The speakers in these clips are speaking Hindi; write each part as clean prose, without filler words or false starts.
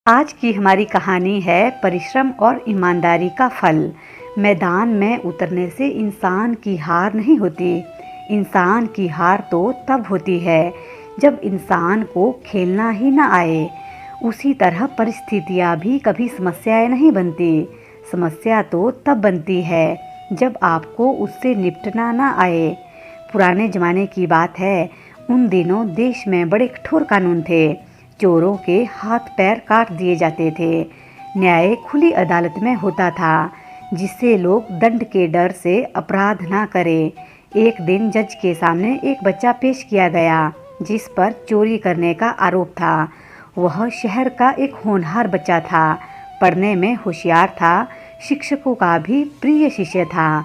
आज की हमारी कहानी है परिश्रम और ईमानदारी का फल। मैदान में उतरने से इंसान की हार नहीं होती। इंसान की हार तो तब होती है जब इंसान को खेलना ही ना आए। उसी तरह परिस्थितियाँ भी कभी समस्याएं नहीं बनती। समस्या तो तब बनती है जब आपको उससे निपटना ना आए। पुराने ज़माने की बात है। उन दिनों देश में बड़े कठोर कानून थे। चोरों के हाथ पैर काट दिए जाते थे। न्याय खुली अदालत में होता था, जिससे लोग दंड के डर से अपराध ना करें। एक दिन जज के सामने एक बच्चा पेश किया गया, जिस पर चोरी करने का आरोप था। वह शहर का एक होनहार बच्चा था, पढ़ने में होशियार था, शिक्षकों का भी प्रिय शिष्य था।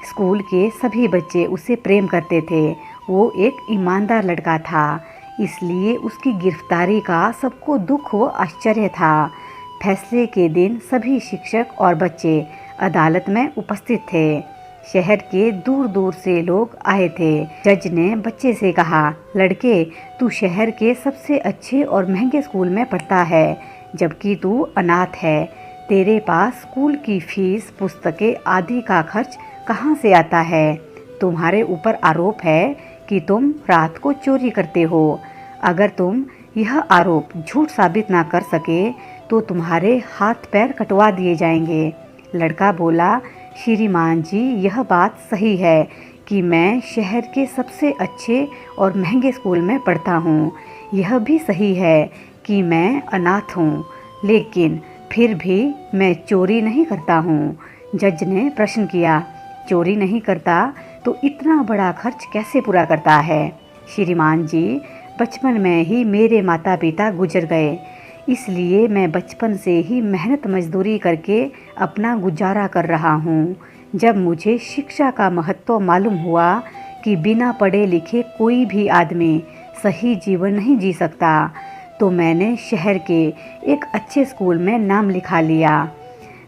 स्कूल के सभी बच्चे उसे प्रेम करते थे। वो एक ईमानदार लड़का था, इसलिए उसकी गिरफ्तारी का सबको दुख व आश्चर्य था। फैसले के दिन सभी शिक्षक और बच्चे अदालत में उपस्थित थे। शहर के दूर दूर से लोग आए थे। जज ने बच्चे से कहा, लड़के, तू शहर के सबसे अच्छे और महंगे स्कूल में पढ़ता है, जबकि तू अनाथ है। तेरे पास स्कूल की फीस, पुस्तकें आदि का खर्च कहाँ से आता है? तुम्हारे ऊपर आरोप है कि तुम रात को चोरी करते हो। अगर तुम यह आरोप झूठ साबित ना कर सके तो तुम्हारे हाथ पैर कटवा दिए जाएंगे। लड़का बोला, श्रीमान जी, यह बात सही है कि मैं शहर के सबसे अच्छे और महंगे स्कूल में पढ़ता हूँ। यह भी सही है कि मैं अनाथ हूँ, लेकिन फिर भी मैं चोरी नहीं करता हूँ। जज ने प्रश्न किया, चोरी नहीं करता तो इतना बड़ा खर्च कैसे पूरा करता है? श्रीमान जी, बचपन में ही मेरे माता पिता गुजर गए, इसलिए मैं बचपन से ही मेहनत मजदूरी करके अपना गुजारा कर रहा हूँ। जब मुझे शिक्षा का महत्व मालूम हुआ कि बिना पढ़े लिखे कोई भी आदमी सही जीवन नहीं जी सकता, तो मैंने शहर के एक अच्छे स्कूल में नाम लिखा लिया।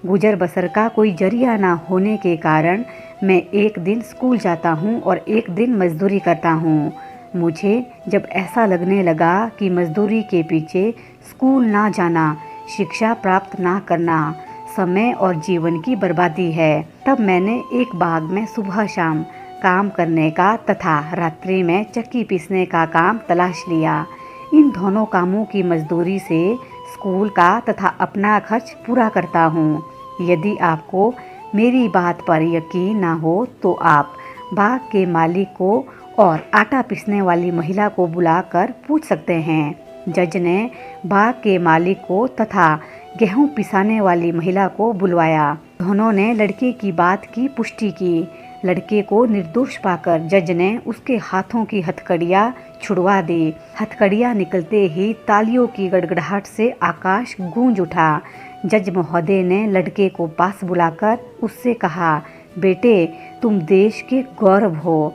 गुजर बसर का कोई जरिया ना होने के कारण मैं एक दिन स्कूल जाता हूँ और एक दिन मजदूरी करता हूँ। मुझे जब ऐसा लगने लगा कि मजदूरी के पीछे स्कूल ना जाना, शिक्षा प्राप्त ना करना समय और जीवन की बर्बादी है, तब मैंने एक बाग में सुबह शाम काम करने का तथा रात्रि में चक्की पीसने का काम तलाश लिया। इन दोनों कामों की मजदूरी से स्कूल का तथा अपना खर्च पूरा करता हूँ। यदि आपको मेरी बात पर यकीन ना हो तो आप बाग के मालिक को और आटा पीसने वाली महिला को बुलाकर पूछ सकते हैं। जज ने बाग के मालिक को तथा गेहूं पिसाने वाली महिला को बुलवाया। दोनों ने लड़के की बात की पुष्टि की। लड़के को निर्दोष पाकर जज ने उसके हाथों की हथकड़ियाँ छुड़वा दी। हथकड़ियाँ निकलते ही तालियों की गड़गड़ाहट से आकाश गूंज उठा। जज महोदय ने लड़के को पास बुलाकर उससे कहा, बेटे, तुम देश के गौरव हो।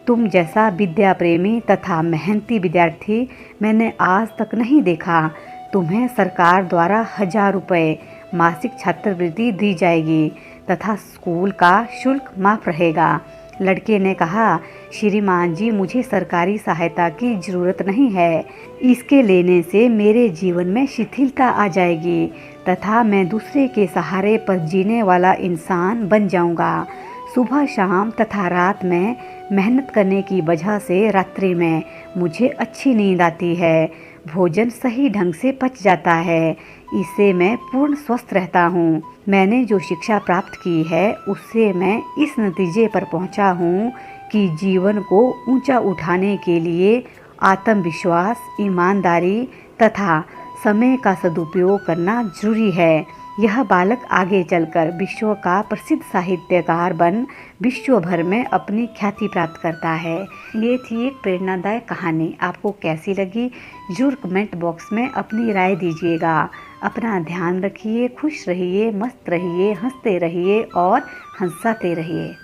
तुम जैसा विद्या प्रेमी तथा मेहनती विद्यार्थी मैंने आज तक नहीं देखा। तुम्हें सरकार द्वारा 1000 रुपये मासिक छात्रवृत्ति दी जाएगी तथा स्कूल का शुल्क माफ़ रहेगा। लड़के ने कहा, श्रीमान जी, मुझे सरकारी सहायता की ज़रूरत नहीं है। इसके लेने से मेरे जीवन में शिथिलता आ जाएगी तथा मैं दूसरे के सहारे पर जीने वाला इंसान बन जाऊंगा। सुबह शाम तथा रात में मेहनत करने की वजह से रात्रि में मुझे अच्छी नींद आती है। भोजन सही ढंग से पच जाता है। इससे मैं पूर्ण स्वस्थ रहता हूँ। मैंने जो शिक्षा प्राप्त की है उससे मैं इस नतीजे पर पहुँचा हूँ कि जीवन को ऊंचा उठाने के लिए आत्मविश्वास, ईमानदारी तथा समय का सदुपयोग करना जरूरी है। यह बालक आगे चलकर विश्व का प्रसिद्ध साहित्यकार बन विश्व भर में अपनी ख्याति प्राप्त करता है। ये थी एक प्रेरणादायक कहानी। आपको कैसी लगी जरूर कमेंट बॉक्स में अपनी राय दीजिएगा। अपना ध्यान रखिए, खुश रहिए, मस्त रहिए, हंसते रहिए और हंसाते रहिए।